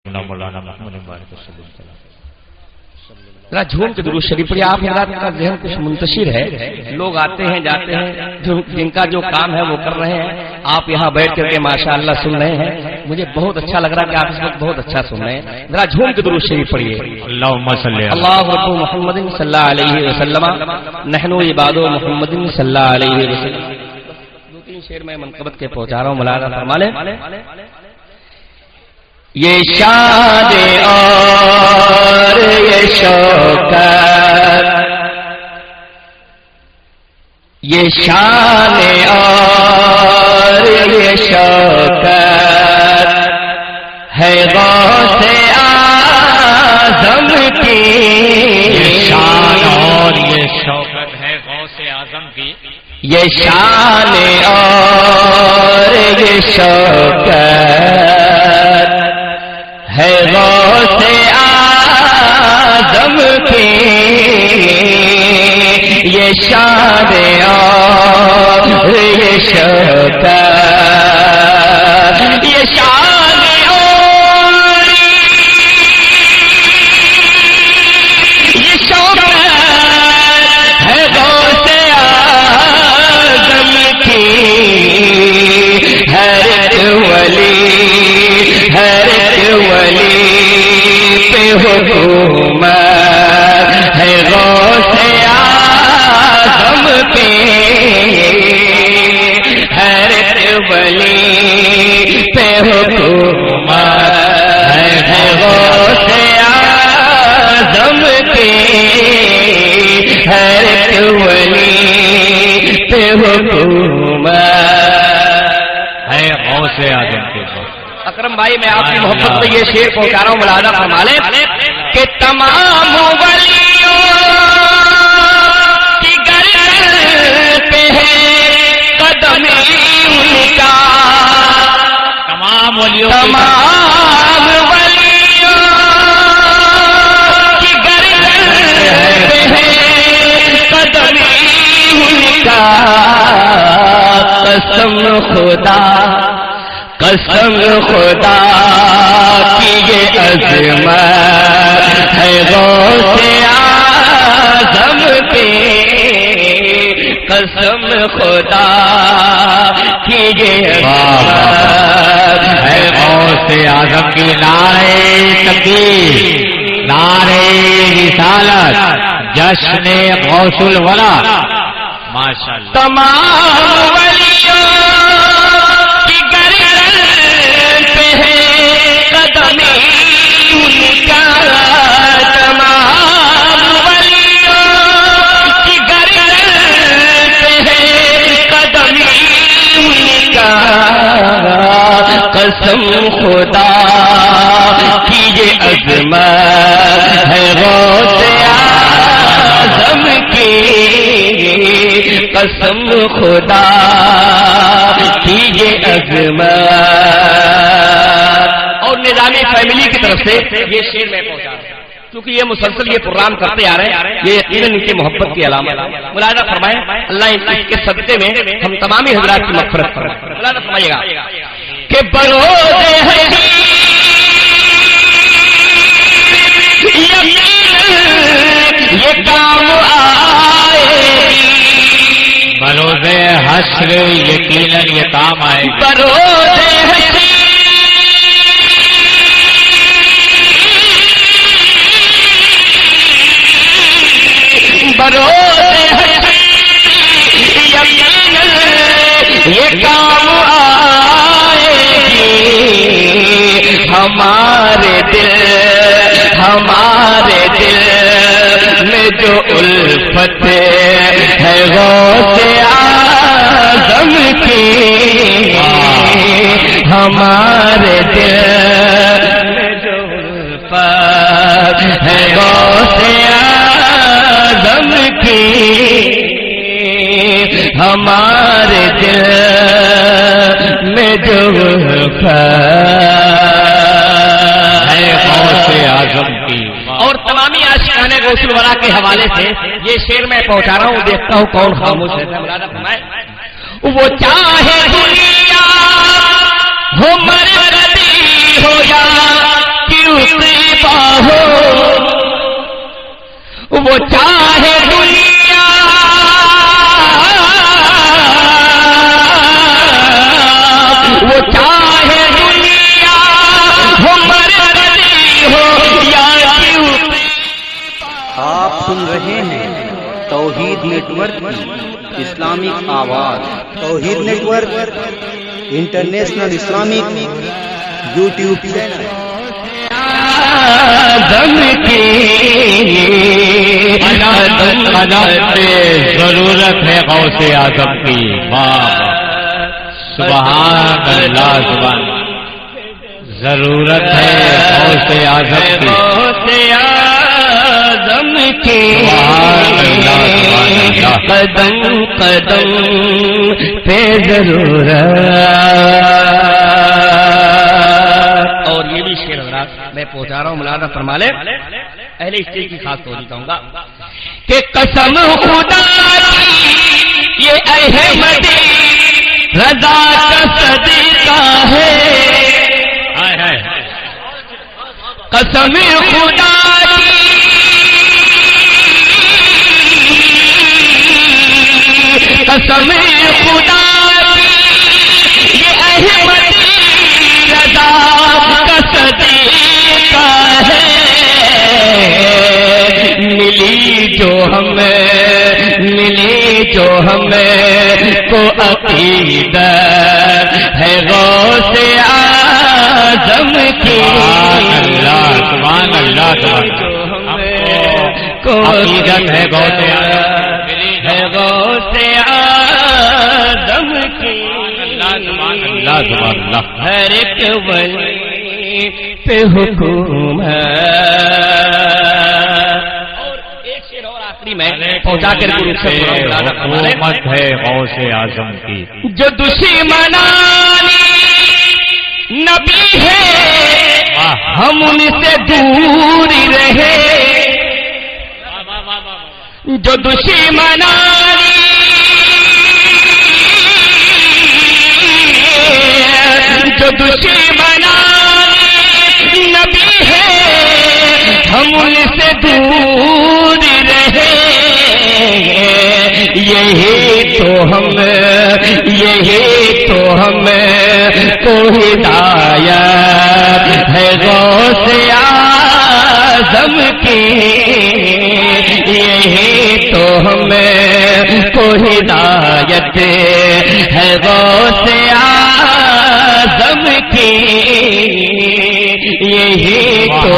مولانا محمد مبارک صلی اللہ علیہ وسلم ذرا جھوم کے درود شریف پڑھیے. آپ حضرات کا ذہن کچھ منتشر ہے, لوگ آتے ہیں جاتے ہیں, جن کا جو کام ہے وہ کر رہے ہیں. آپ یہاں بیٹھ کر کے ماشاءاللہ سن رہے ہیں. مجھے بہت اچھا لگ رہا ہے کہ آپ اس وقت بہت اچھا سن رہے ہیں. ذرا جھوم کے درود شریف پڑھیے. اللہم صلی اللہ محمد صلی اللہ علیہ وسلم نحن عباد محمد صلی اللہ علیہ وسلم. دو تین شعر میں منقبت کے پہنچا رہا ہوں, ملاحظہ فرما لیں. یہ شان اور یہ شوکت, یہ شان اور یہ شوکت ہے غوث اعظم کی. یہ شان اور یہ شوکت ہے غوث اعظم کی. یہ شان اور یہ شوکت ہے غوث اعظم کی. یہ شان اور یہ شوکت, یہ شان اور یہ شوکت ہے غوث اعظم کی. ہر ایک ولی ہر ایک ولی پہ حکومت ہے غوث اعظم کی. ہر ایک ولی پہ حکومت ہے غوث اعظم کی. ہر ایک ولی پہ حکومت ہے غوث اعظم کی. اکرم بھائی میں آپ کی محبت میں یہ شعر پہنچا رہا ہوں, ملاحظہ فرما لیں کہ تمام ولیوں کی گردن پہ ہے قدم ان کا. تمام ولیوں تمام ولیوں کی گردن پہ ہے قدم ان کا. قسم خدا قسم خدا کی یہ عظمت ہے غوث اعظم کی. قسم خدا کی یہ عظمت ہے غوث اعظم کی. نعرہ تکبیر, نعرہ رسالت, جشن غوث الورا. ماشاءاللہ. تمام ولیوں کی گردن پہ ہے قدم ان کا. تمام ولیوں کی گردن پہ ہے قدم ان کا. قسم خدا کی یہ عظمت ہے غوث اعظم کی. قسم خدا کی یہ عظمت. اور نظامی فیملی کی طرف سے یہ شعر میں پہنچا رہا ہوں کیونکہ یہ مسلسل یہ پروگرام کرتے آ رہے ہیں. یہ یقیناً ان کی محبت کی علامت. ملاحظہ فرمائیں, اللہ اس کے صدقے میں ہم تمامی حضرات کی مغفرت فرمائے. ملاحظہ فرمائیے گا کہ بروز یہ کام آئے, بروز حشر یقیناً یہ کام آئے. بروز حشر بروز حشر یقیناً یہ کام آئے گی. ہمارے دل میں جو الفت ہے غوث اعظم کی. ہمارے دل میں جو الفت ہے غوث اعظم کی. ہمارے دل میں جو الفت ہے غوث اعظم کی. اور تمامی عاشقان غوث الورا کے حوالے سے یہ شعر میں پہنچا رہا ہوں, دیکھتا ہوں کون خاموش ہے. وہ چاہے دنیا ہو مرکزی ہو یا کہ توحید نیٹ ورک کی اسلامک آواز، Tawheed network international Islamic YouTube channel ضرورت ہے غوث اعظم کی. سبحان اللہ، سبحان. ضرورت ہے غوث اعظم کی، غوث اعظم کی. سبحان اللہ، سبحان اللہ. قدم قدم پہ ضرورت. اور یہ بھی شعر حضرات میں پہنچا رہا ہوں، ملاحظہ فرما لیں. اہل اسٹیج کی خاص توجہ چاہوں گا کہ قسم خدا کی یہ احمدی رضا کا صدقہ ہے. قسم خدا کی قسم خدا کی یہ احمدی رضا کا صدقہ ہے. ملی جو ہمیں کو عقیدت ہے غوث اعظم کی. سبحان اللہ، سبحان اللہ. کو عقیدت ہے غوث اعظم، ہے غوث اعظم کی. سبحان اللہ، سبحان اللہ. ہر ایک ولی پہ حکم ہے. میں پہنچا کر حکومت ہے غوث اعظم کی. جو دشمنانی نبی ہے ہم ان سے دور رہے. جو دشمنانی نبی ہے ہم ان سے دور رہے. یہی تو ہم کو ہدایت ہے غوث اعظم کی. یہی تو ہم کو ہدایت ہے غوث اعظم کی. یہی تو